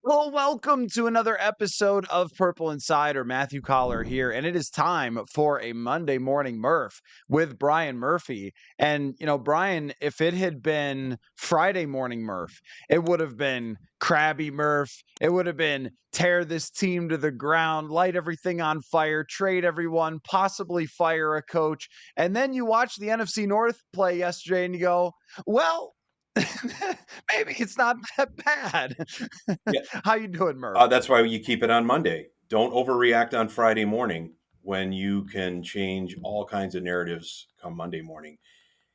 Well, welcome to another episode of Purple Insider. Matthew Collar here, and it is time for a Monday morning Murph with Brian Murphy. And, Brian, if it had been Friday morning Murph, it would have been crabby Murph. It would have been tear this team to the ground, light everything on fire, trade everyone, possibly fire a coach. And then you watch the NFC North play yesterday and you go, well, maybe it's not that bad. Yeah, How you doing, Murph? that's why you keep it on Monday. Don't overreact on Friday morning when you can change all kinds of narratives come Monday morning.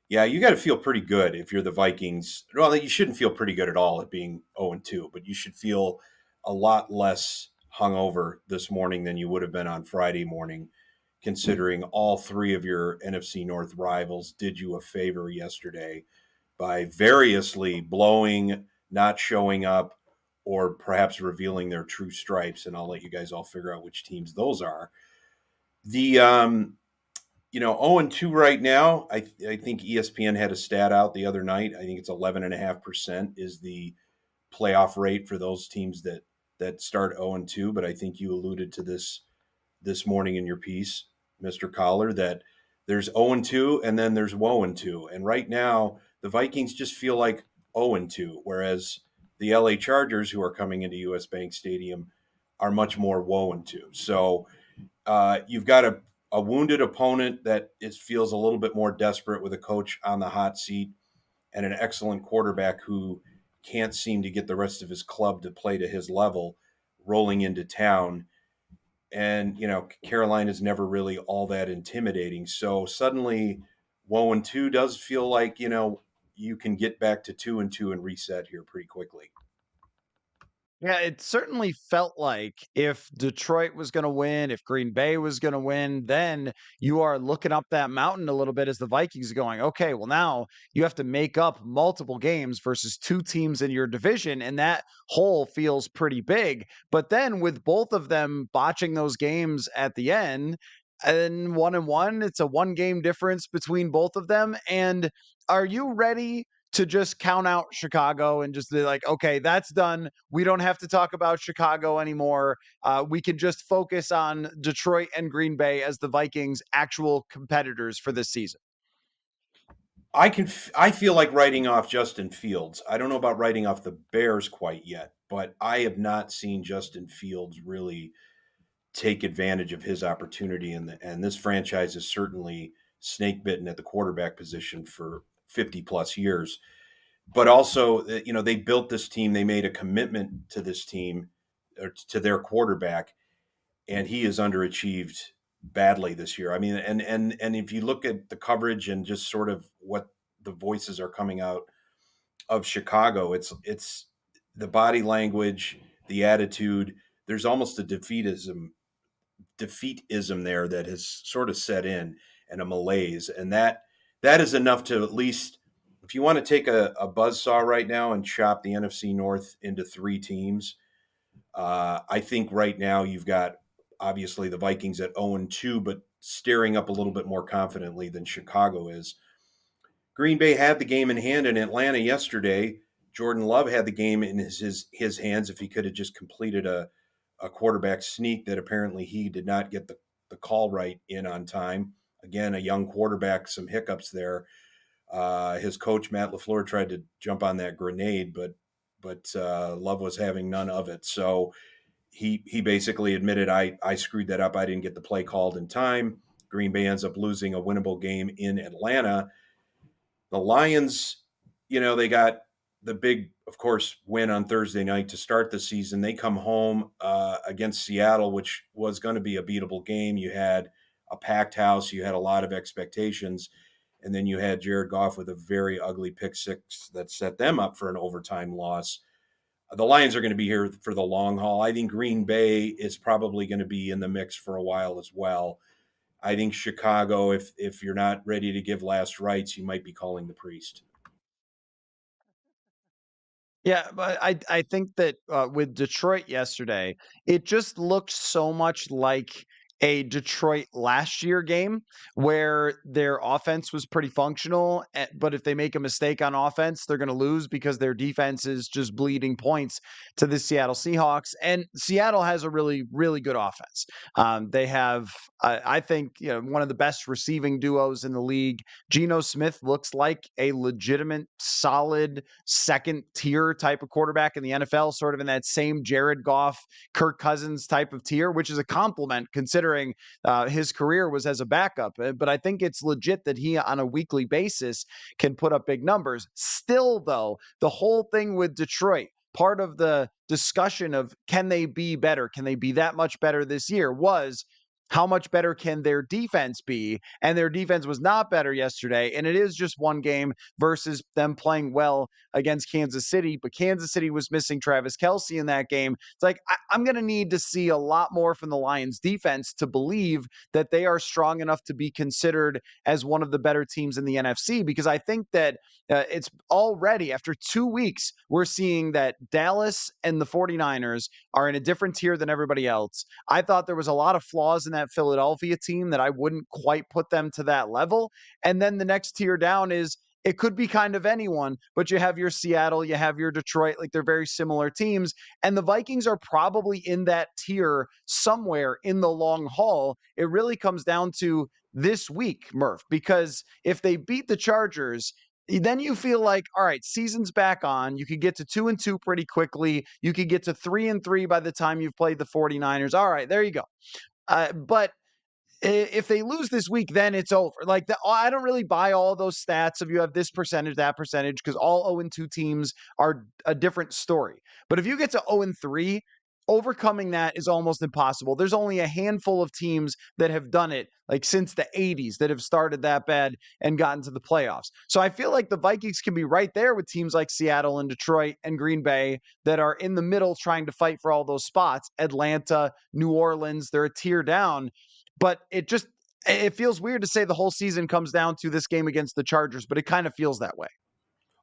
Yeah, you got to feel pretty good if you're the Vikings. Well, you shouldn't feel pretty good at all at being 0-2, but you should feel a lot less hungover this morning than you would have been on Friday morning, considering all three of your NFC North rivals did you a favor yesterday by variously blowing, not showing up, or perhaps revealing their true stripes. And I'll let you guys all figure out which teams those are. The 0-2 right now. I think ESPN had a stat out the other night. I think it's 11.5% is the playoff rate for those teams that start 0-2. But I think you alluded to this morning in your piece, Mr. Collar, that there's 0-2 and then there's woe-2. And right now, the Vikings just feel like 0-2, whereas the LA Chargers, who are coming into US Bank Stadium, are much more woe-2. So you've got a wounded opponent that feels a little bit more desperate with a coach on the hot seat and an excellent quarterback who can't seem to get the rest of his club to play to his level rolling into town. And Carolina's never really all that intimidating, so suddenly 1-2 does feel like you can get back to 2-2 and reset here pretty quickly. Yeah, it certainly felt like if Detroit was going to win, if Green Bay was going to win, then you are looking up that mountain a little bit as the Vikings are going, okay, well, now you have to make up multiple games versus two teams in your division. And that hole feels pretty big. But then with both of them botching those games at the end, and 1-1, it's a one game difference between both of them. And are you ready to just count out Chicago and just be like, okay, that's done. We don't have to talk about Chicago anymore. We can just focus on Detroit and Green Bay as the Vikings' actual competitors for this season. I feel like writing off Justin Fields. I don't know about writing off the Bears quite yet, but I have not seen Justin Fields really take advantage of his opportunity, and this franchise is certainly snake bitten at the quarterback position for 50 plus years. But also, they built this team. They made a commitment to this team, or to their quarterback, and he has underachieved badly this year. I mean, and if you look at the coverage and just sort of what the voices are coming out of Chicago, it's the body language, the attitude. There's almost a defeatism there that has sort of set in, and a malaise, and that is enough to, at least if you want to take a buzz saw right now and chop the NFC North into three teams. I think right now you've got obviously the Vikings at 0-2, but staring up a little bit more confidently than Chicago is. Green Bay had the game in hand in Atlanta yesterday. Jordan Love had the game in his hands if he could have just completed a quarterback sneak that apparently he did not get the call right in on time. Again, a young quarterback, some hiccups there. His coach Matt LaFleur tried to jump on that grenade, but Love was having none of it. So he basically admitted, I screwed that up. I didn't get the play called in time. Green Bay ends up losing a winnable game in Atlanta. The Lions, they got the big, of course, win on Thursday night to start the season. They come home against Seattle, which was going to be a beatable game. You had a packed house, you had a lot of expectations, and then you had Jared Goff with a very ugly pick six that set them up for an overtime loss. The Lions are going to be here for the long haul. I think Green Bay is probably going to be in the mix for a while as well. I think Chicago, if you're not ready to give last rites, you might be calling the priest. Yeah, but I think that with Detroit yesterday, it just looked so much like a Detroit last year game where their offense was pretty functional, but if they make a mistake on offense, they're going to lose because their defense is just bleeding points to the Seattle Seahawks. And Seattle has a really, really good offense. They have, I think, one of the best receiving duos in the league. Geno Smith looks like a legitimate, solid second tier type of quarterback in the NFL, sort of in that same Jared Goff, Kirk Cousins type of tier, which is a compliment considering his career was as a backup. But I think it's legit that he, on a weekly basis, can put up big numbers. Still, though, the whole thing with Detroit, part of the discussion of can they be better? Can they be that much better this year? Was how much better can their defense be? And their defense was not better yesterday. And it is just one game versus them playing well against Kansas City. But Kansas City was missing Travis Kelce in that game. It's like, I'm going to need to see a lot more from the Lions defense to believe that they are strong enough to be considered as one of the better teams in the NFC, because I think that it's already after 2 weeks, we're seeing that Dallas and the 49ers are in a different tier than everybody else. I thought there was a lot of flaws in that Philadelphia team that I wouldn't quite put them to that level. And then the next tier down is it could be kind of anyone, but you have your Seattle, you have your Detroit, like they're very similar teams. And the Vikings are probably in that tier somewhere in the long haul. It really comes down to this week, Murph, because if they beat the Chargers, then you feel like, all right, season's back on. You could get to 2-2 pretty quickly. You could get to 3-3 by the time you've played the 49ers. All right, there you go. But if they lose this week, then it's over. Like I don't really buy all those stats of you have this percentage, that percentage, because all 0-2 teams are a different story. But if you get to 0-3, overcoming that is almost impossible. There's only a handful of teams that have done it, like since the 80s, that have started that bad and gotten to the playoffs. So I feel like the Vikings can be right there with teams like Seattle and Detroit and Green Bay that are in the middle trying to fight for all those spots. Atlanta, New Orleans, they're a tier down. But it feels weird to say the whole season comes down to this game against the Chargers, but it kind of feels that way.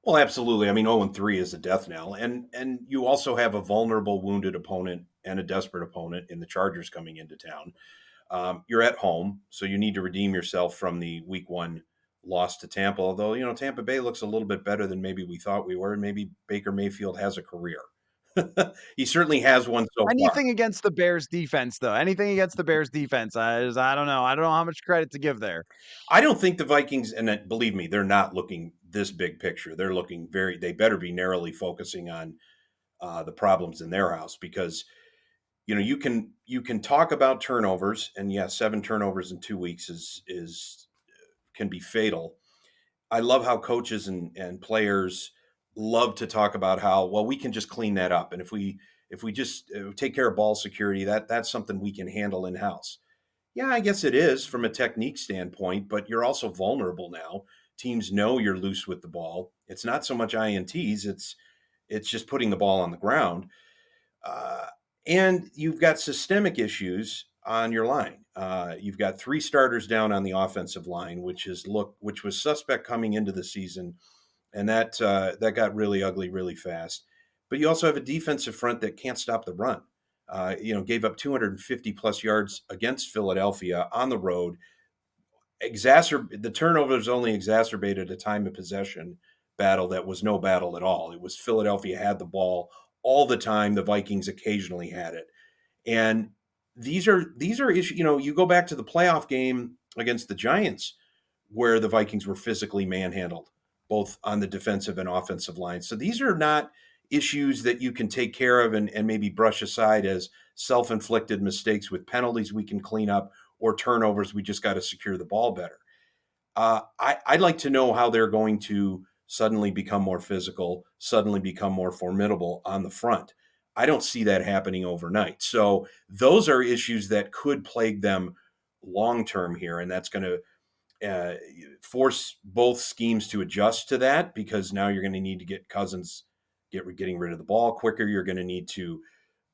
Well, absolutely. I mean, 0-3 is a death knell, and you also have a vulnerable, wounded opponent and a desperate opponent in the Chargers coming into town. You're at home, so you need to redeem yourself from the Week 1 loss to Tampa. Although Tampa Bay looks a little bit better than maybe we thought we were, and maybe Baker Mayfield has a career. He certainly has one so far. Anything against the Bears defense, though. Anything against the Bears defense. I don't know. I don't know how much credit to give there. I don't think the Vikings, and believe me, they're not looking this big picture. They're looking they better be narrowly focusing on the problems in their house, because you can talk about turnovers, and yes, 7 turnovers in 2 weeks is can be fatal. I love how coaches and players love to talk about how, well, we can just clean that up, and if we just take care of ball security, that's something we can handle in house. Yeah, I guess it is from a technique standpoint, but you're also vulnerable now. Teams know you're loose with the ball. It's not so much ints; it's just putting the ball on the ground. Uh, and you've got systemic issues on your line. You've got 3 starters down on the offensive line, which was suspect coming into the season, and that got really ugly really fast. But you also have a defensive front that can't stop the run. Gave up 250 plus yards against Philadelphia on the road. The turnovers only exacerbated a time of possession battle that was no battle at all. It was Philadelphia had the ball all the time. The Vikings occasionally had it. And these are issues. You go back to the playoff game against the Giants, where the Vikings were physically manhandled, both on the defensive and offensive line. So these are not issues that you can take care of and maybe brush aside as self-inflicted mistakes with penalties we can clean up, or turnovers. We just got to secure the ball better. I'd like to know how they're going to suddenly become more physical, suddenly become more formidable on the front. I don't see that happening overnight. So those are issues that could plague them long term here, and that's going to force both schemes to adjust to that, because now you're going to need to get Cousins getting rid of the ball quicker. You're going to need to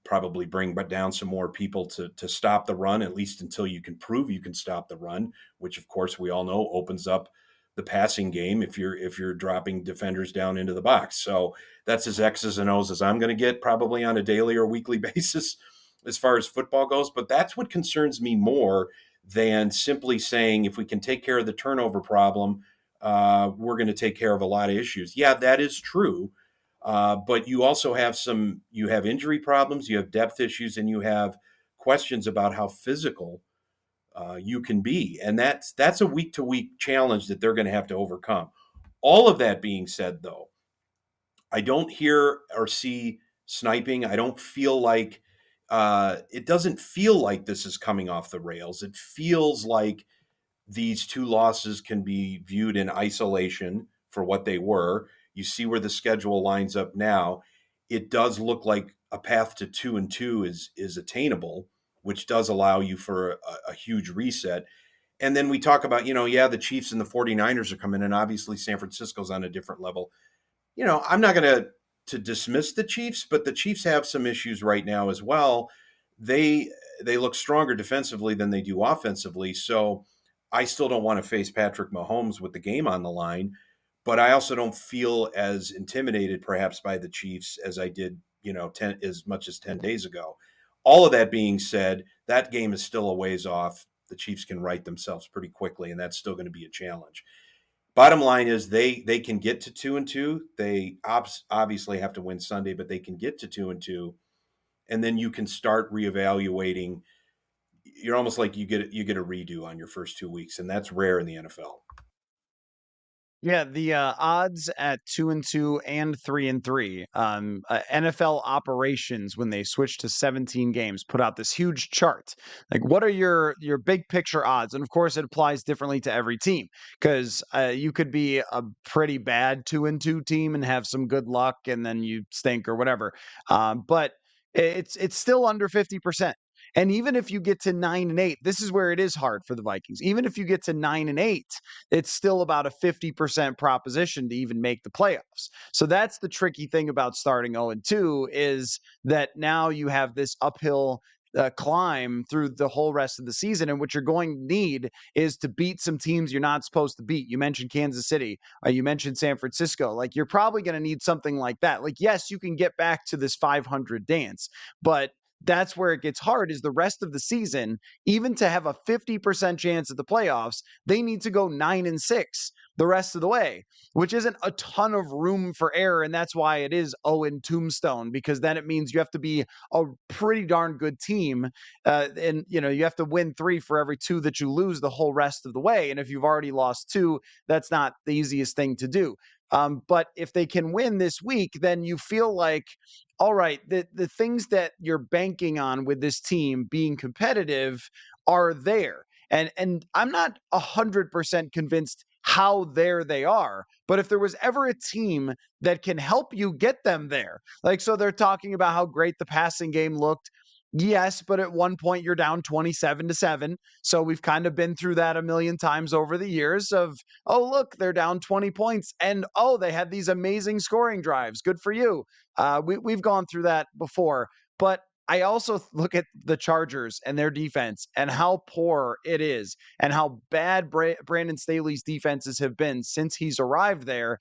probably bring down some more people to stop the run, at least until you can prove you can stop the run, which of course we all know opens up the passing game if you're dropping defenders down into the box. So that's as X's and O's as I'm going to get probably on a daily or weekly basis. as far as football goes. But that's what concerns me more than simply saying if we can take care of the turnover problem, we're going to take care of a lot of issues. Yeah, that is true. But you also have you have injury problems, you have depth issues, and you have questions about how physical you can be, and that's a week to week challenge that they're going to have to overcome. All of that being said, though, I don't hear or see sniping. I don't feel like it doesn't feel like this is coming off the rails. It feels like these two losses can be viewed in isolation for what they were. You see where the schedule lines up now. It does look like a path to 2-2 is attainable, which does allow you for a huge reset. And then we talk about, yeah, the Chiefs and the 49ers are coming in. Obviously, San Francisco's on a different level. I'm not going to dismiss the Chiefs, but the Chiefs have some issues right now as well. They look stronger defensively than they do offensively. So I still don't want to face Patrick Mahomes with the game on the line, but I also don't feel as intimidated perhaps by the Chiefs as I did, 10 as much as 10 days ago. All of that being said, that game is still a ways off. The Chiefs can right themselves pretty quickly, and that's still going to be a challenge. Bottom line is they can get to 2-2. They obviously have to win Sunday, but they can get to 2-2, and then you can start reevaluating. You're almost like you get a redo on your first 2 weeks, and that's rare in the NFL. Yeah, the odds at 2-2 and 3-3. NFL operations, when they switched to 17 games, put out this huge chart. Like, what are your big picture odds? And of course, it applies differently to every team because you could be a pretty bad 2-2 team and have some good luck, and then you stink or whatever. But it's still under 50%. And even if you get to 9-8, this is where it is hard for the Vikings. Even if you get to 9-8, it's still about a 50% proposition to even make the playoffs. So that's the tricky thing about starting 0-2 is that now you have this uphill climb through the whole rest of the season. And what you're going to need is to beat some teams you're not supposed to beat. You mentioned Kansas City. You mentioned San Francisco. Like, you're probably going to need something like that. Like, yes, you can get back to this 500 dance, but that's where it gets hard is the rest of the season, even to have a 50% chance at the playoffs, they need to go 9-6 the rest of the way, which isn't a ton of room for error. And that's why it is 0 in Tombstone, because then it means you have to be a pretty darn good team. And, you have to win 3 for every 2 that you lose the whole rest of the way. And if you've already lost 2, that's not the easiest thing to do. But if they can win this week, then you feel like, all right, the things that you're banking on with this team being competitive are there. And I'm not 100% convinced how there they are, but if there was ever a team that can help you get them there, like, so they're talking about how great the passing game looked. Yes, but at one point you're down 27-7. So we've kind of been through that a million times over the years of, oh, look, they're down 20 points. And oh, they had these amazing scoring drives. Good for you. We've gone through that before. But I also look at the Chargers and their defense and how poor it is and how bad Brandon Staley's defenses have been since he's arrived there.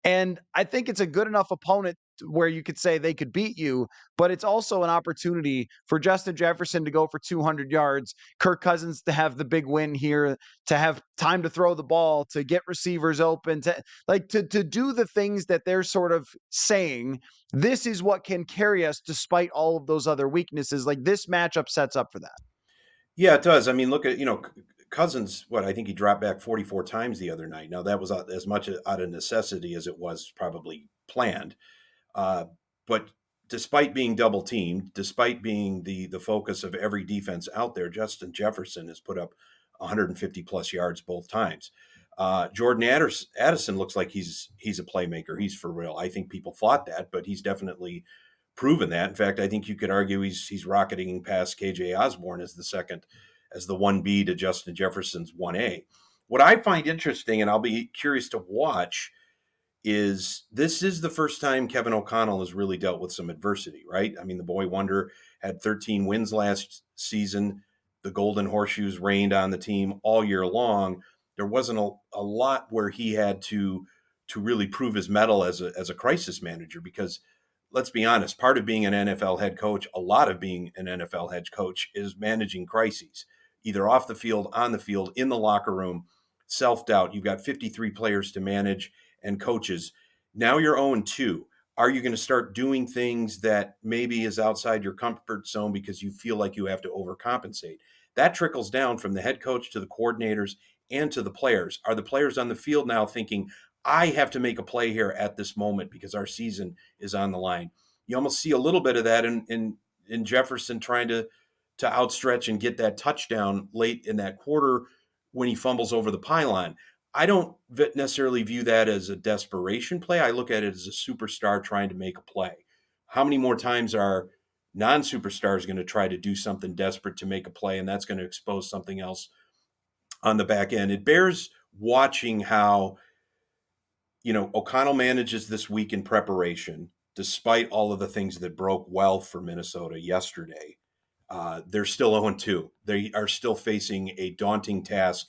And I think it's a good enough opponent where you could say they could beat you, but it's also an opportunity for Justin Jefferson to go for 200 yards, Kirk Cousins to have the big win here, to have time to throw the ball, to get receivers open, to do the things that they're sort of saying, this is what can carry us despite all of those other weaknesses. Like, this matchup sets up for that. Yeah, it does. I mean, look at, Cousins, what I think he dropped back 44 times the other night. Now, that was as much out of necessity as it was probably planned. Uh, but despite being double teamed, despite being the focus of every defense out there, Justin Jefferson has put up 150 plus yards both times. Jordan Addison looks like he's a playmaker. He's for real. I think people thought that, but he's definitely proven that. In fact, I think you could argue he's rocketing past KJ Osborne as the 1B to Justin Jefferson's 1A. What I find interesting, and I'll be curious to watch, is this is the first time Kevin O'Connell has really dealt with some adversity, right? I mean, the boy wonder had 13 wins last season. The Golden Horseshoes reigned on the team all year long. There wasn't a lot where he had to really prove his mettle as a crisis manager because let's be honest, part of being an NFL head coach, a lot of being an NFL head coach is managing crises, either off the field, on the field, in the locker room, self doubt. You've got 53 players to manage and coaches. Now you're 0-2. Are you going to start doing things that maybe is outside your comfort zone because you feel like you have to overcompensate? That trickles down from the head coach to the coordinators and to the players. Are the players on the field now thinking, I have to make a play here at this moment because our season is on the line? You almost see a little bit of that in Jefferson trying to outstretch and get that touchdown late in that quarter when he fumbles over the pylon. I don't necessarily view that as a desperation play. I look at it as a superstar trying to make a play. How many more times are non-superstars going to try to do something desperate to make a play, and that's going to expose something else on the back end? It bears watching how, O'Connell manages this week in preparation, despite all of the things that broke well for Minnesota yesterday. They're still 0-2. They are still facing a daunting task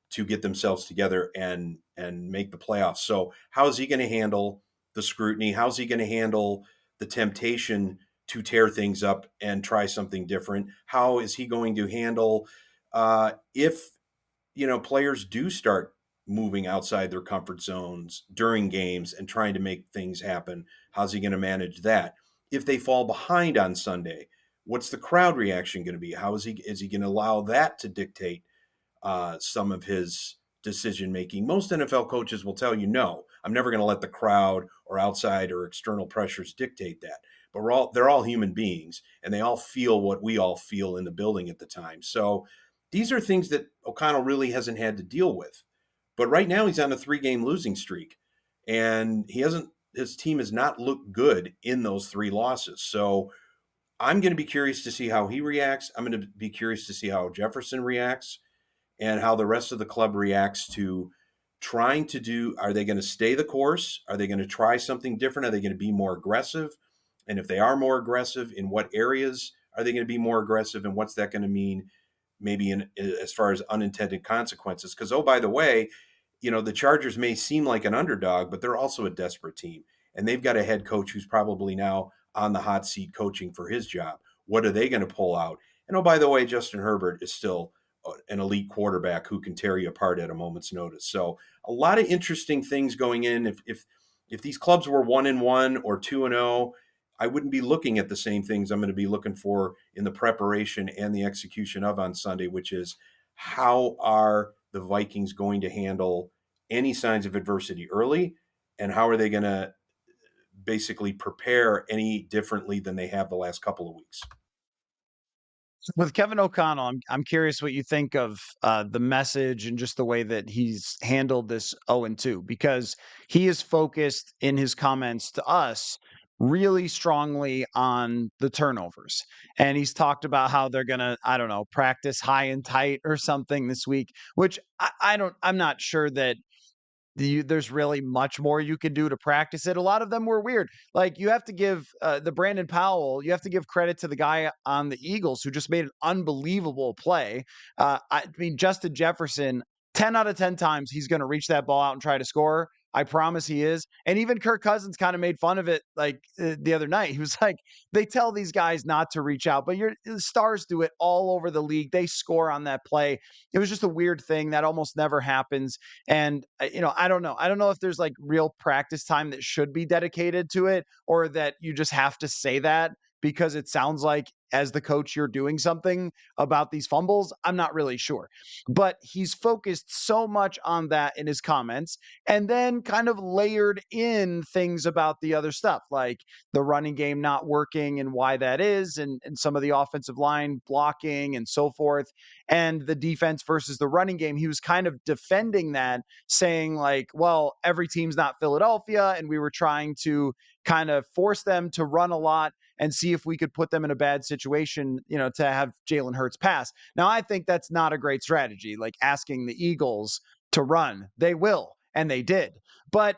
to get themselves together and make the playoffs. So how is he going to handle the scrutiny? How's he going to handle the temptation to tear things up and try something different? How is he going to handle if players do start moving outside their comfort zones during games and trying to make things happen? How's he going to manage that? If they fall behind on Sunday, what's the crowd reaction going to be? How is he going to allow that to dictate some of his decision making? Most NFL coaches will tell you, no, I'm never going to let the crowd or outside or external pressures dictate that. But they're all human beings, and they all feel what we all feel in the building at the time. So these are things that O'Connell really hasn't had to deal with. But right now he's on a 3-game losing streak, and his team has not looked good in those 3 losses. So I'm going to be curious to see how he reacts. I'm going to be curious to see how Jefferson reacts and how the rest of the club reacts to trying to are they going to stay the course? Are they going to try something different? Are they going to be more aggressive? And if they are more aggressive, in what areas are they going to be more aggressive? And what's that going to mean maybe as far as unintended consequences? Because, oh, by the way, the Chargers may seem like an underdog, but they're also a desperate team. And they've got a head coach who's probably now on the hot seat coaching for his job. What are they going to pull out? And, oh, by the way, Justin Herbert is still an elite quarterback who can tear you apart at a moment's notice. So a lot of interesting things going in. If these clubs were 1-1 or 2-0, I wouldn't be looking at the same things I'm going to be looking for in the preparation and the execution of on Sunday, which is how are the Vikings going to handle any signs of adversity early, and how are they going to basically prepare any differently than they have the last couple of weeks? With Kevin O'Connell, I'm curious what you think of the message and just the way that he's handled this 0-2, because he is focused in his comments to us really strongly on the turnovers. And he's talked about how they're gonna, I don't know, practice high and tight or something this week, which I'm not sure that there's really much more you can do to practice it. A lot of them were weird. Like, you have to give the Brandon Powell, you have to give credit to the guy on the Eagles who just made an unbelievable play. I mean, Justin Jefferson, 10 out of 10 times he's going to reach that ball out and try to score. I promise he is. And even Kirk Cousins kind of made fun of it like the other night. He was like, they tell these guys not to reach out, but the stars do it all over the league. They score on that play. It was just a weird thing that almost never happens. And, I don't know. I don't know if there's like real practice time that should be dedicated to it, or that you just have to say that because it sounds like as the coach you're doing something about these fumbles. I'm not really sure. But he's focused so much on that in his comments, and then kind of layered in things about the other stuff, like the running game not working and why that is, and some of the offensive line blocking and so forth, and the defense versus the running game. He was kind of defending that, saying like, well, every team's not Philadelphia, and we were trying to kind of force them to run a lot and see if we could put them in a bad situation, to have Jalen Hurts pass. Now, I think that's not a great strategy, like asking the Eagles to run. They will, and they did. But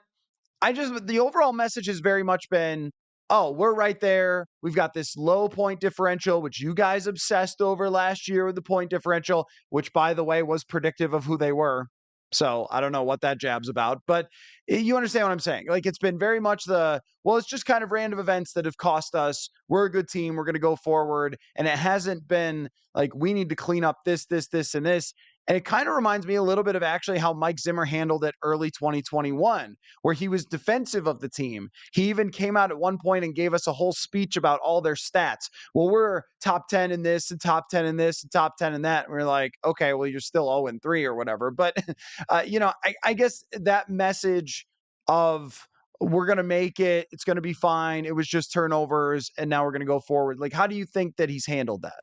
the overall message has very much been, oh, we're right there. We've got this low point differential, which you guys obsessed over last year with the point differential, which, by the way, was predictive of who they were. So I don't know what that jab's about, but you understand what I'm saying. Like it's been very much well, it's just kind of random events that have cost us. We're a good team. We're going to go forward. And it hasn't been like we need to clean up this, and this. And it kind of reminds me a little bit of actually how Mike Zimmer handled it early 2021, where he was defensive of the team. He even came out at one point and gave us a whole speech about all their stats. Well, we're top 10 in this and top 10 in this and top 10 in that. And we're like, okay, well, you're still 0-3 or whatever. But I guess that message of we're going to make it, it's going to be fine. It was just turnovers, and now we're going to go forward. Like, how do you think that he's handled that?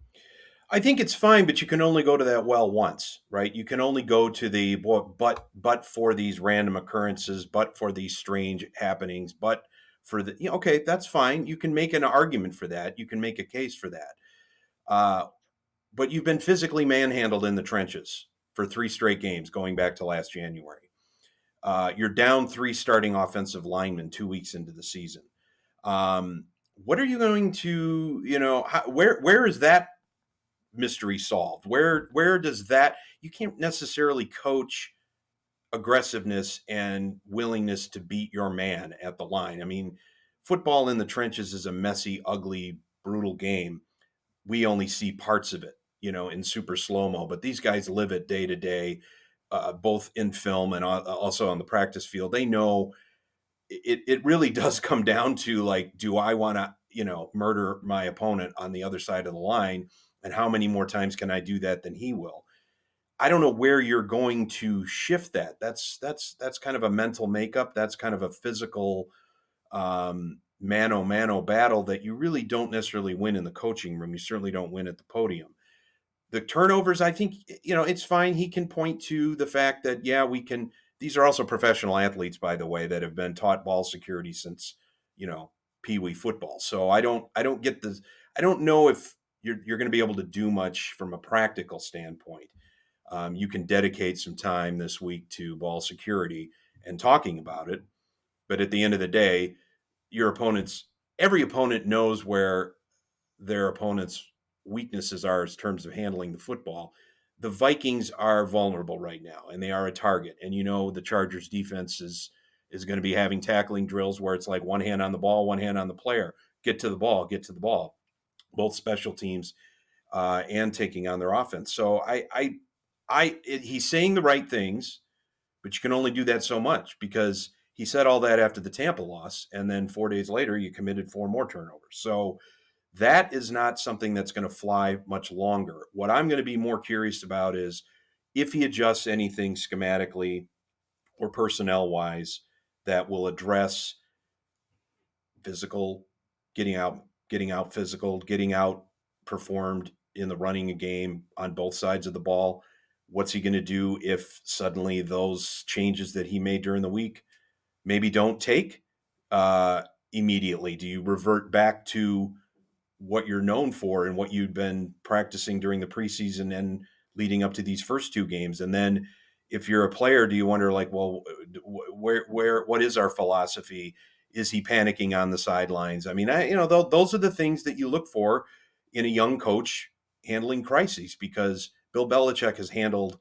I think it's fine, but you can only go to that well once, right? You can only go to the but for these random occurrences, but for these strange happenings, but for the okay, that's fine. You can make an argument for that. You can make a case for that. Uh, but you've been physically manhandled in the trenches for 3 straight games, going back to last January. You're down 3 starting offensive linemen 2 weeks into the season. What are you going to, where is that mystery solved? Where does that you can't necessarily coach aggressiveness and willingness to beat your man at the line. I mean, football in the trenches is a messy, ugly, brutal game. We only see parts of it, in super slow-mo, but these guys live it day to day, both in film and also on the practice field. They know it really does come down to like, do I want to, murder my opponent on the other side of the line? And how many more times can I do that than he will? I don't know where you're going to shift that. That's kind of a mental makeup. That's kind of a physical mano mano battle that you really don't necessarily win in the coaching room. You certainly don't win at the podium. The turnovers, I think, it's fine. He can point to the fact that, yeah, we can. These are also professional athletes, by the way, that have been taught ball security since, pee wee football. So I don't get the, I don't know if you're going to be able to do much from a practical standpoint. You can dedicate some time this week to ball security and talking about it. But at the end of the day, your opponents, every opponent knows where their opponent's weaknesses are in terms of handling the football. The Vikings are vulnerable right now, and they are a target. And the Chargers defense is going to be having tackling drills where it's like one hand on the ball, one hand on the player. Get to the ball, get to the ball. Both special teams and taking on their offense. So he's saying the right things, but you can only do that so much because he said all that after the Tampa loss, and then 4 days later you committed 4 more turnovers. So that is not something that's going to fly much longer. What I'm going to be more curious about is if he adjusts anything schematically or personnel wise that will address physical, getting out physical, getting out performed in the running game on both sides of the ball. What's he going to do if suddenly those changes that he made during the week maybe don't take immediately? Do you revert back to what you're known for and what you've been practicing during the preseason and leading up to these first 2 games? And then if you're a player, do you wonder like, well, what is our philosophy? Is he panicking on the sidelines? I mean, those are the things that you look for in a young coach handling crises, because Bill Belichick has handled,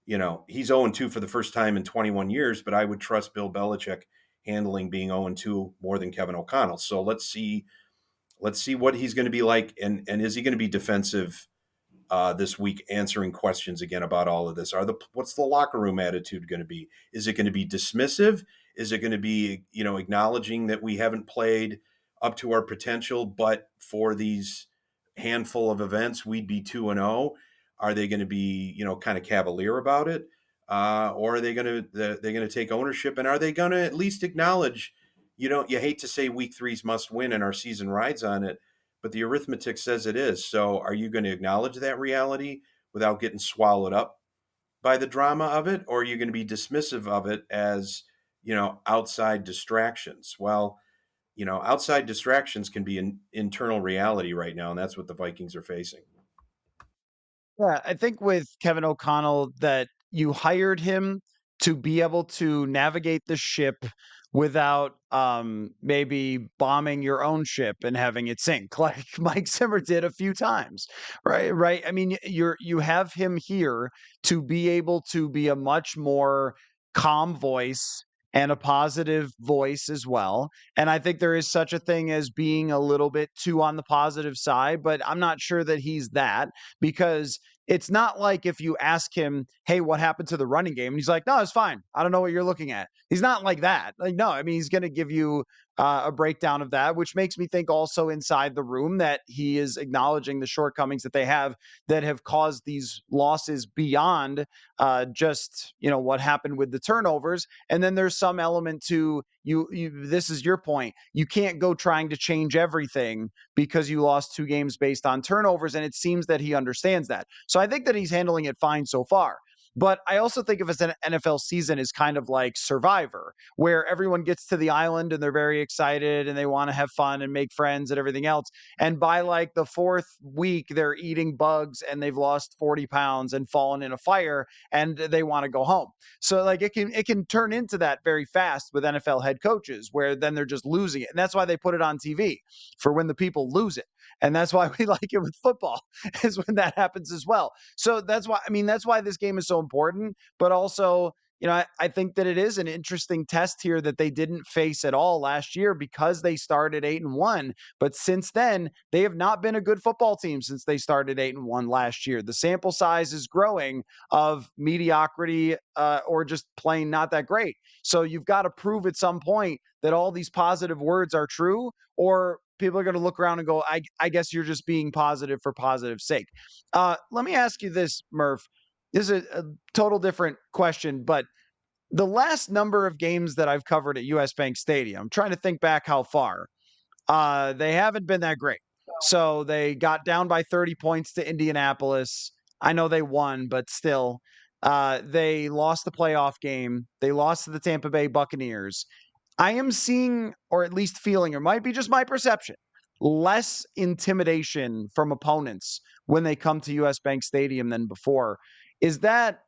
he's 0-2 for the first time in 21 years, but I would trust Bill Belichick handling being 0-2 more than Kevin O'Connell. So let's see what he's going to be like, and is he going to be defensive this week, answering questions again about all of this? What's the locker room attitude going to be? Is it going to be dismissive? Is it going to be acknowledging that we haven't played up to our potential, but for these handful of events we'd be 2-0? Are they going to be kind of cavalier about it, or are they going to they're going to take ownership, and are they going to at least acknowledge? You hate to say week threes must win and our season rides on it, but the arithmetic says it is. So are you going to acknowledge that reality without getting swallowed up by the drama of it? Or are you going to be dismissive of it as, outside distractions? Well, outside distractions can be an internal reality right now, and that's what the Vikings are facing. Yeah, I think with Kevin O'Connell that you hired him to be able to navigate the ship without maybe bombing your own ship and having it sink like Mike Zimmer did a few times. Right. I mean, you have him here to be able to be a much more calm voice and a positive voice as well. And I think there is such a thing as being a little bit too on the positive side, but I'm not sure that he's that, because it's not like if you ask him, "Hey, what happened to the running game?" And he's like, "No, it's fine. I don't know what you're looking at." He's not like that. Like, no, I mean, he's going to give you a breakdown of that, which makes me think also inside the room that he is acknowledging the shortcomings that they have that have caused these losses beyond just what happened with the turnovers. And then there's some element to you. This is your point. You can't go trying to change everything because you lost 2 games based on turnovers. And it seems that he understands that. So I think that he's handling it fine so far. But I also think of an NFL season as kind of like Survivor, where everyone gets to the island and they're very excited and they want to have fun and make friends and everything else. And by like the 4th week, they're eating bugs and they've lost 40 pounds and fallen in a fire and they want to go home. So like it can turn into that very fast with NFL head coaches, where then they're just losing it. And that's why they put it on TV, for when the people lose it. And that's why we like it with football, is when that happens as well. So that's why this game is so important. But also, I think that it is an interesting test here that they didn't face at all last year, because they started 8-1. But since then, they have not been a good football team since they started 8-1 last year. The sample size is growing of mediocrity, or just plain not that great. So you've got to prove at some point that all these positive words are true, or people are going to look around and go, I guess you're just being positive for positive sake. Let me ask you this, Murph. This is a total different question, but the last number of games that I've covered at US Bank Stadium, I'm trying to think back how far. They haven't been that great. So they got down by 30 points to Indianapolis. I know they won, but still, they lost the playoff game. They lost to the Tampa Bay Buccaneers. I am seeing, or at least feeling, or might be just my perception, less intimidation from opponents when they come to US Bank Stadium than before. Is that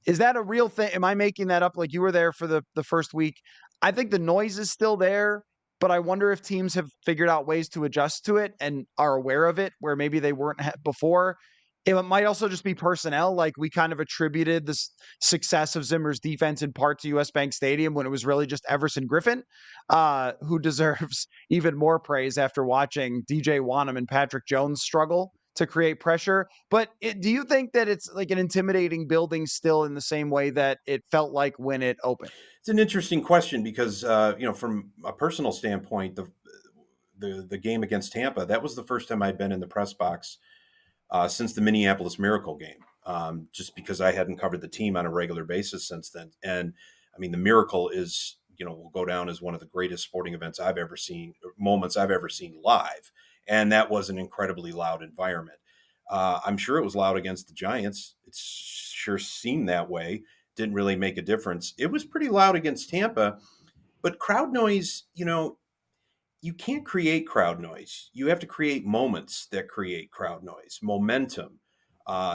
is that a real thing? Am I making that up? Like, you were there for the first week. I think the noise is still there, but I wonder if teams have figured out ways to adjust to it and are aware of it where maybe they weren't before. It might also just be personnel. Like, we kind of attributed the success of Zimmer's defense in part to US Bank Stadium, when it was really just Everson Griffin, who deserves even more praise after watching DJ Wanham and Patrick Jones struggle to create pressure. But do you think that it's like an intimidating building still in the same way that it felt like when it opened? It's an interesting question because from a personal standpoint, the game against Tampa, that was the first time I'd been in the press box since the Minneapolis Miracle game. Just because I hadn't covered the team on a regular basis since then, and I mean the Miracle is will go down as one of the greatest sporting events I've ever seen, moments I've ever seen live, and that was an incredibly loud environment. I'm sure it was loud against the Giants. It sure seemed that way. Didn't really make a difference. It was pretty loud against Tampa, but crowd noise, you can't create crowd noise. You have to create moments that create crowd noise, momentum,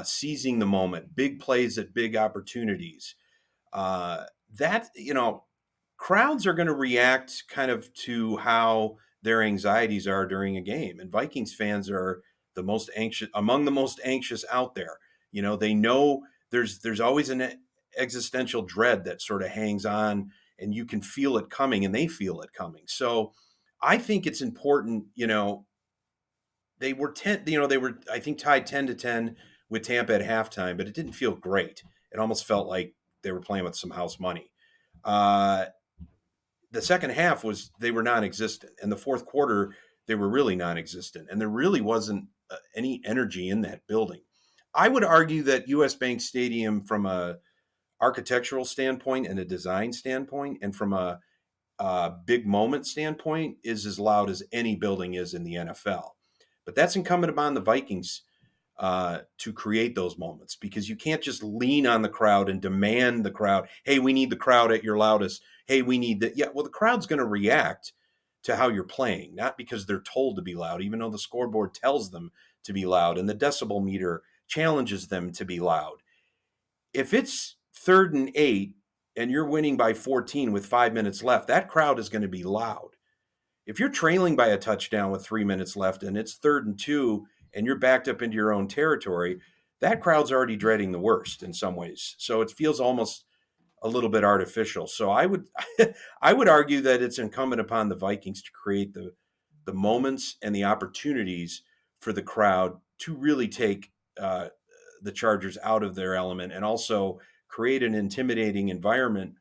seizing the moment, big plays at big opportunities. That, crowds are going to react kind of to how their anxieties are during a game. And Vikings fans are the most anxious, among the most anxious out there. They know there's always an existential dread that sort of hangs on, and you can feel it coming and they feel it coming. So I think it's important, they were 10, they were, I think, tied 10-10 with Tampa at halftime, but it didn't feel great. It almost felt like they were playing with some house money. The second half they were non-existent, and the fourth quarter they were really non-existent, and there really wasn't any energy in that building. I would argue that US Bank Stadium, from a architectural standpoint and a design standpoint, and from a big moment standpoint, is as loud as any building is in the NFL. But that's incumbent upon the Vikings to create those moments, because you can't just lean on the crowd and demand the crowd, hey, we need the crowd at your loudest. Hey, we need that. Yeah, well, the crowd's going to react to how you're playing, not because they're told to be loud, even though the scoreboard tells them to be loud and the decibel meter challenges them to be loud. If it's 3rd and 8 and you're winning by 14 with 5 minutes left, that crowd is going to be loud. If you're trailing by a touchdown with 3 minutes left and it's 3rd and 2 and you're backed up into your own territory, that crowd's already dreading the worst in some ways. So it feels almost a little bit artificial. So I would I would argue that it's incumbent upon the Vikings to create the moments and the opportunities for the crowd to really take the Chargers out of their element and also create an intimidating environment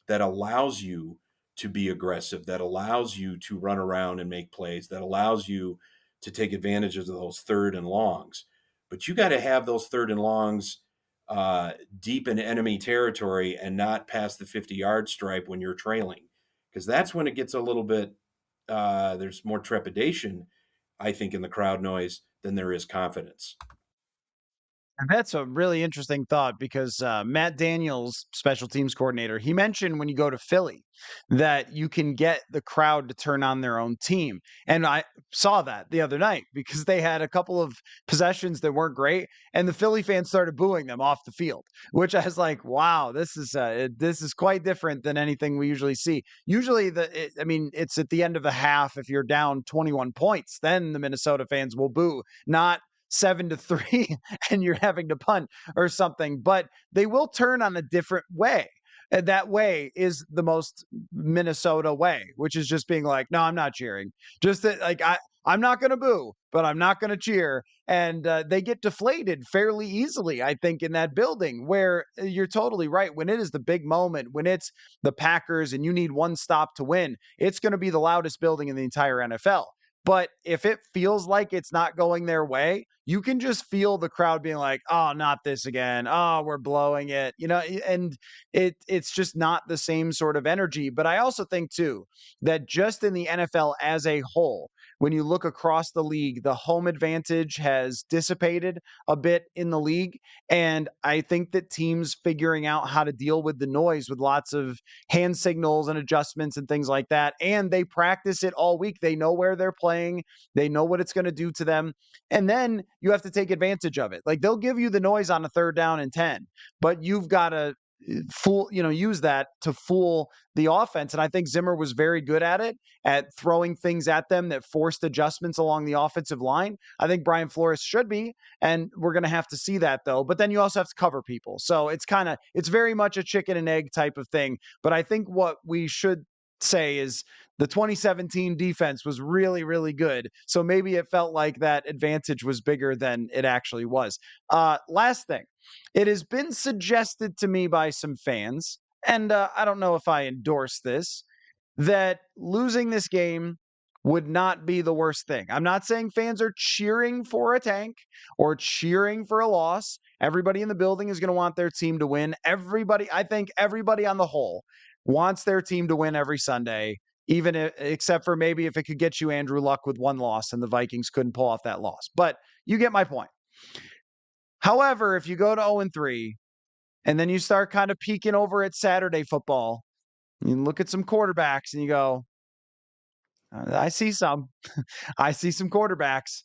that allows you to be aggressive, that allows you to run around and make plays, that allows you to take advantage of those 3rd and longs. But you got to have those 3rd and longs deep in enemy territory and not past the 50-yard stripe when you're trailing, because that's when it gets a little bit, there's more trepidation, I think, in the crowd noise than there is confidence. And that's a really interesting thought because Matt Daniels, special teams coordinator, he mentioned when you go to Philly that you can get the crowd to turn on their own team. And I saw that the other night because they had a couple of possessions that weren't great, and the Philly fans started booing them off the field, which I was like, "Wow, this is quite different than anything we usually see." Usually, I mean, it's at the end of a half if you're down 21 points, then the Minnesota fans will boo, not 7-3 and you're having to punt or something, but they will turn on a different way. And that way is the most Minnesota way, which is just being like, no, I'm not cheering. Just that, like, I'm not going to boo, but I'm not going to cheer. And they get deflated fairly easily, I think, in that building where you're totally right. When it is the big moment, when it's the Packers and you need one stop to win, it's going to be the loudest building in the entire NFL. But if it feels like it's not going their way, you can just feel the crowd being like, "Oh, not this again. Oh, we're blowing it." And it's just not the same sort of energy. But I also think too that just in the NFL as a whole, when you look across the league, the home advantage has dissipated a bit in the league. And I think that teams figuring out how to deal with the noise with lots of hand signals and adjustments and things like that. And they practice it all week. They know where they're playing, they know what it's going to do to them. And then you have to take advantage of it. Like they'll give you the noise on a 3rd down and 10, but you've got to use that to fool the offense. And I think Zimmer was very good at it, at throwing things at them that forced adjustments along the offensive line. I think Brian Flores should be, and we're going to have to see that though. But then you also have to cover people. So it's very much a chicken and egg type of thing. But I think what we should say is the 2017 defense was really, really good. So maybe it felt like that advantage was bigger than it actually was. Last thing, it has been suggested to me by some fans, and I don't know if I endorse this, that losing this game would not be the worst thing. I'm not saying fans are cheering for a tank or cheering for a loss. Everybody in the building is going to want their team to win. I think everybody on the whole wants their team to win every Sunday, even if, except for maybe if it could get you Andrew Luck with one loss and the Vikings couldn't pull off that loss. But you get my point. However, if you go to 0-3 and then you start kind of peeking over at Saturday football, you look at some quarterbacks and you go, I see some. I see some quarterbacks.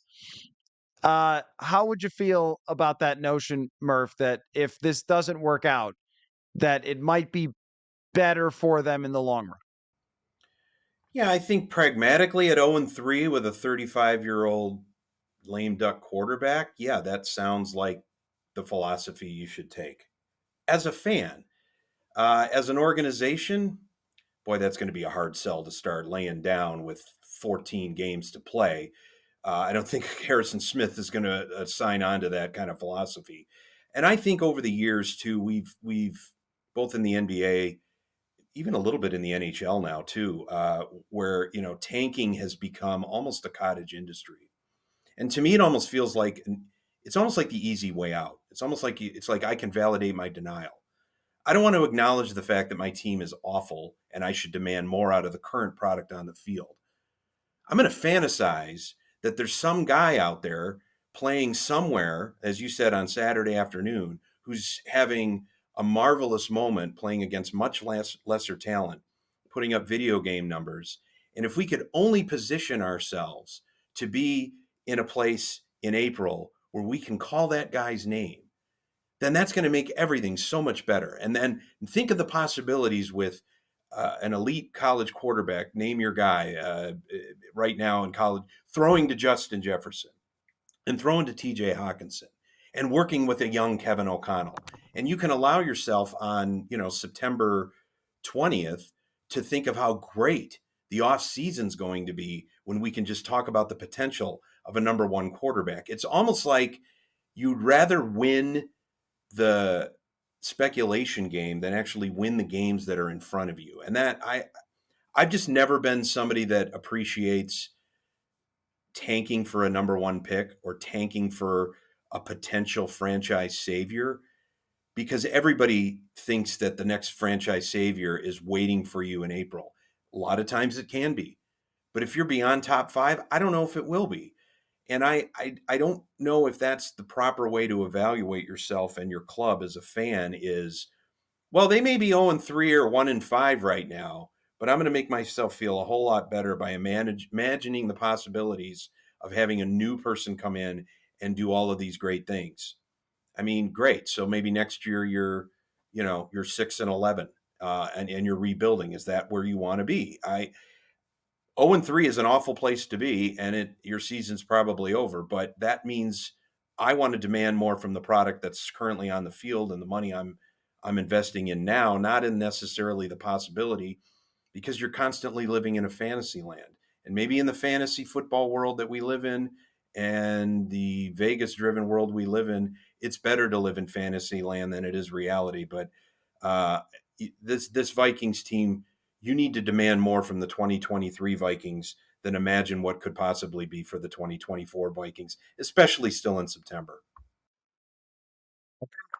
How would you feel about that notion, Murph, that if this doesn't work out, that it might be better for them in the long run? Yeah, I think pragmatically at 0-3 with a 35-year-old lame duck quarterback, yeah, that sounds like the philosophy you should take. As a fan, as an organization, boy, that's going to be a hard sell to start laying down with 14 games to play. I don't think Harrison Smith is going to sign on to that kind of philosophy. And I think over the years too, we've both in the NBA, even a little bit in the NHL now too, where tanking has become almost a cottage industry. And to me, it almost feels like it's almost like the easy way out. It's almost like it's like I can validate my denial. I don't want to acknowledge the fact that my team is awful and I should demand more out of the current product on the field. I'm going to fantasize that there's some guy out there playing somewhere, as you said on Saturday afternoon, who's having a marvelous moment playing against much lesser talent, putting up video game numbers. And if we could only position ourselves to be in a place in April where we can call that guy's name, then that's going to make everything so much better. And then think of the possibilities with an elite college quarterback. Name your guy right now in college, throwing to Justin Jefferson and throwing to TJ Hawkinson and working with a young Kevin O'Connell. And you can allow yourself on, September 20th to think of how great the off season's going to be when we can just talk about the potential of a number one quarterback. It's almost like you'd rather win the speculation game than actually win the games that are in front of you. And I've just never been somebody that appreciates tanking for a number one pick or tanking for a potential franchise savior, because everybody thinks that the next franchise savior is waiting for you in April. A lot of times it can be. But if you're beyond top five, I don't know if it will be. And I don't know if that's the proper way to evaluate yourself and your club as a fan is, well, they may be 0-3 or 1-5 right now, but I'm going to make myself feel a whole lot better by imagining the possibilities of having a new person come in and do all of these great things. I mean, great. So maybe next year you're 6-11, and you're rebuilding. Is that where you want to be? 0-3 is an awful place to be, and your season's probably over. But that means I want to demand more from the product that's currently on the field and the money I'm investing in now, not in necessarily the possibility, because you're constantly living in a fantasy land. And maybe in the fantasy football world that we live in and the Vegas driven world we live in, it's better to live in fantasy land than it is reality. But uh, this Vikings team, you need to demand more from the 2023 Vikings than imagine what could possibly be for the 2024 Vikings, especially still in September.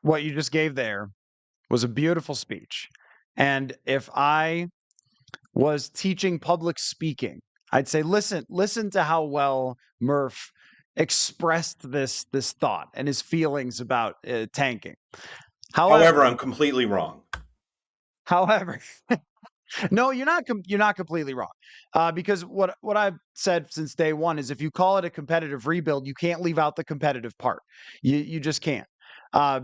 What you just gave there was a beautiful speech. And if I was teaching public speaking, I'd say, listen to how well Murph expressed this thought and his feelings about tanking. However, However, I'm completely wrong. however, no, you're not completely wrong. Because what I've said since day one is if you call it a competitive rebuild, you can't leave out the competitive part. You just can't.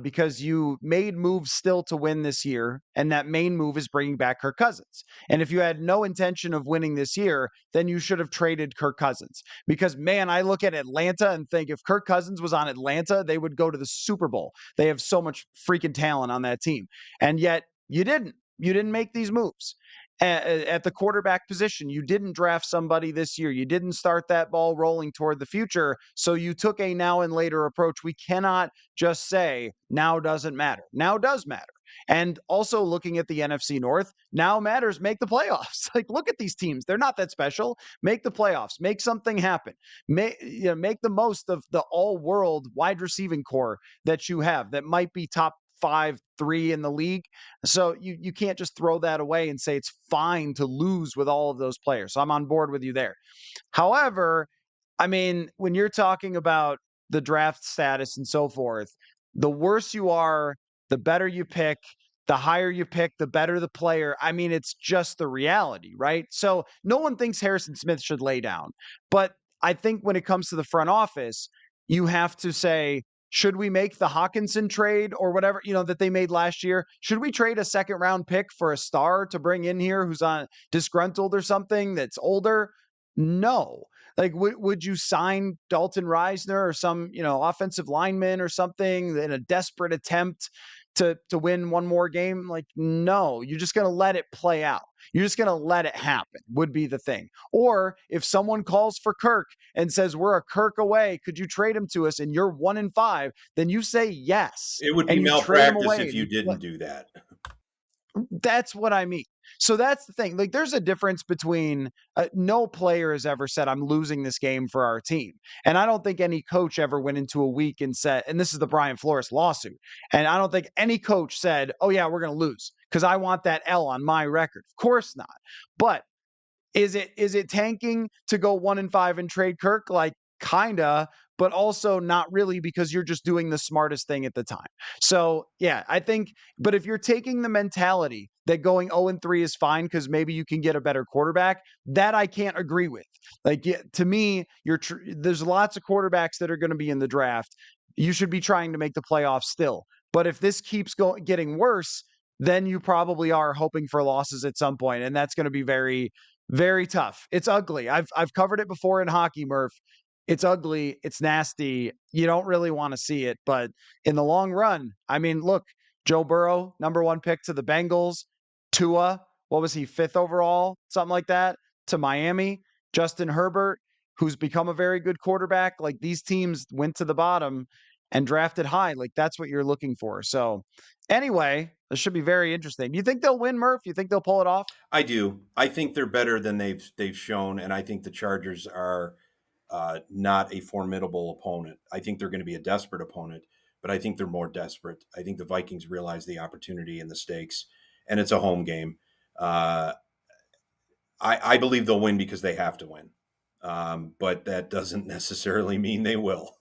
Because you made moves still to win this year, and that main move is bringing back Kirk Cousins. And if you had no intention of winning this year, then you should have traded Kirk Cousins. Because man, I look at Atlanta and think if Kirk Cousins was on Atlanta, they would go to the Super Bowl. They have so much freaking talent on that team, and yet you didn't. You didn't make these moves at the quarterback position. You didn't draft somebody this year. You didn't start that ball rolling toward the future. So you took a now and later approach. We cannot just say now doesn't matter. Now does matter. And also looking at the NFC North, now matters. Make the playoffs. Like, look at these teams. They're not that special. Make the playoffs. Make something happen. Make the most of the all-world wide receiving core that you have that might be top 5, 3 in the league. So you can't just throw that away and say it's fine to lose with all of those players. So I'm on board with you there. However, I mean, when you're talking about the draft status and so forth, the worse you are, the better you pick, the higher you pick, the better the player. I mean, it's just the reality, right? So no one thinks Harrison Smith should lay down. But I think when it comes to the front office, you have to say, should we make the Hawkinson trade or whatever, that they made last year? Should we trade a second round pick for a star to bring in here who's on disgruntled or something that's older? No. Like, would you sign Dalton Reisner or some, offensive lineman or something in a desperate attempt to win one more game? Like, no, you're just going to let it play out. You're just going to let it happen would be the thing. Or if someone calls for Kirk and says, we're a Kirk away, could you trade him to us? And you're 1-5, then you say yes. It would be And you trade him malpractice away. if you didn't do that. That's what I mean. So that's the thing. Like, there's a difference between no player has ever said, I'm losing this game for our team. And I don't think any coach ever went into a week and said, and this is the Brian Flores lawsuit. And I don't think any coach said, oh, yeah, we're going to lose because I want that L on my record. Of course not. But is it tanking to go 1-5 and trade Kirk? Like, kinda, but also not really because you're just doing the smartest thing at the time. So yeah, I think. But if you're taking the mentality that going 0-3 is fine because maybe you can get a better quarterback, that I can't agree with. Like, yeah, to me, there's lots of quarterbacks that are going to be in the draft. You should be trying to make the playoffs still. But if this keeps getting worse, then you probably are hoping for losses at some point, and that's going to be very, very tough. It's ugly. I've covered it before in hockey, Murph. It's ugly. It's nasty. You don't really want to see it, but in the long run, I mean, look, Joe Burrow, number one pick to the Bengals. Tua, what was he, fifth overall, something like that, to Miami. Justin Herbert, who's become a very good quarterback. Like these teams went to the bottom and drafted high. Like that's what you're looking for. So, anyway, this should be very interesting. Do you think they'll win, Murph? You think they'll pull it off? I do. I think they're better than they've shown, and I think the Chargers are not a formidable opponent. I think they're going to be a desperate opponent, but I think they're more desperate. I think the Vikings realize the opportunity and the stakes, and it's a home game. Uh, I believe they'll win because they have to win, but that doesn't necessarily mean they will.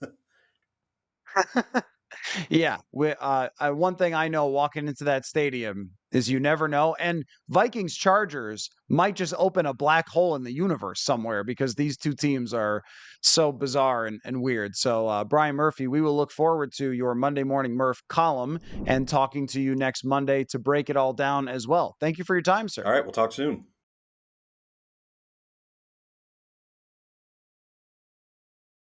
Yeah, one thing I know walking into that stadium is you never know, and Vikings Chargers might just open a black hole in the universe somewhere because these two teams are so bizarre and weird. So, Brian Murphy, we will look forward to your Monday Morning Murph column and talking to you next Monday to break it all down as well. Thank you for your time, sir. All right, we'll talk soon.